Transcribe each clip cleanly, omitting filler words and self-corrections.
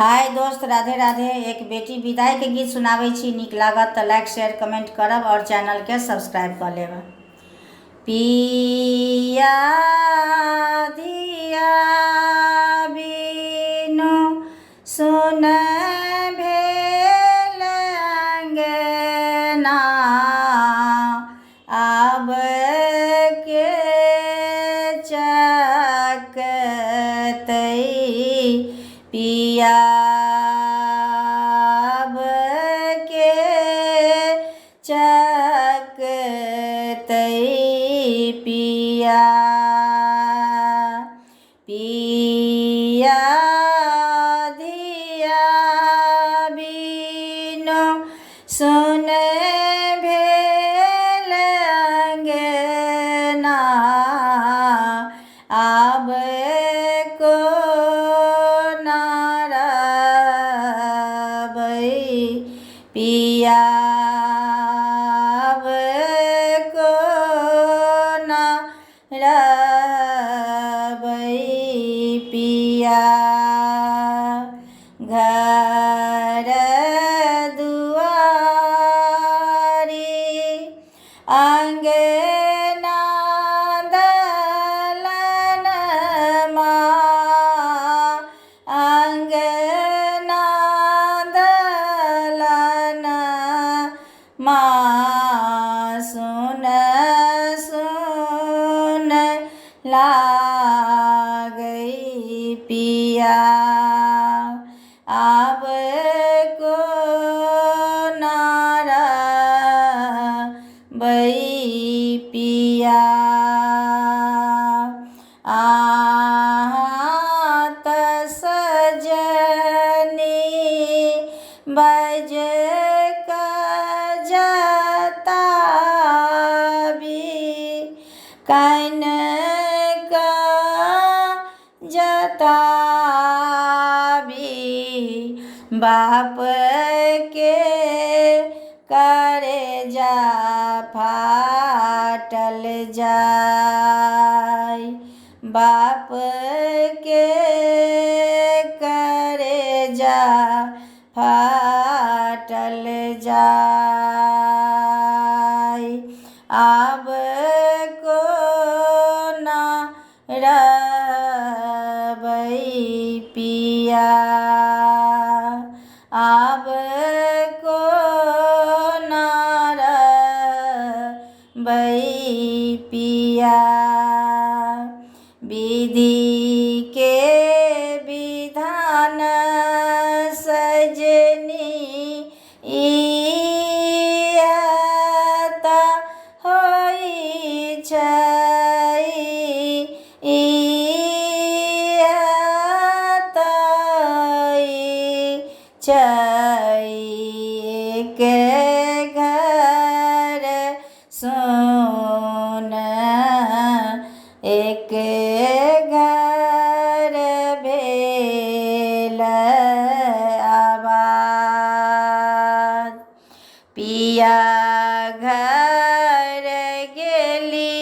हाय दोस्त, राधे राधे। एक बेटी विदाई के गीत सुनाबै छी। नीक लागत तऽ लाइक शेयर कमेंट करब और चैनल के सब्सक्राइब कर लेब। पिया दिया बिनु सुन भेल अंगना, आब के चकतै पिया, आब के चकतै पिया। पिया दिया बिनु सुन भेल अंगना, आब कोना रहबै पिया, आब कोना रहबै पिया। घर दुआरी अंगना दलनमा, अंगना दलनमा सुन सुन लागै पिया, आब कोना रहबै पिया। अहाँ तऽ सजनी बज कन जताबी, बाप के करेजा फाटल जाय, बाप के करेजा फाटल जाय, आब कोना रहबै पिया, आब कोना रहबै पिया। विधि के विधान सजनी इएह होइ छै, इएह छै। एक घर सुन, एक घर भेल आबाद। पिया घर गेली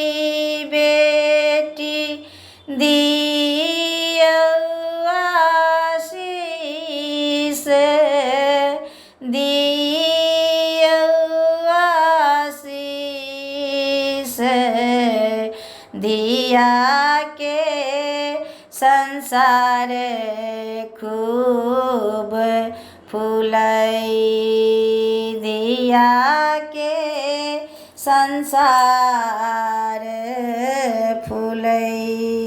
बेटी दियौ आशीष, दियौ आशीष। दिया के संसार खूब फूलै, दिया के संसार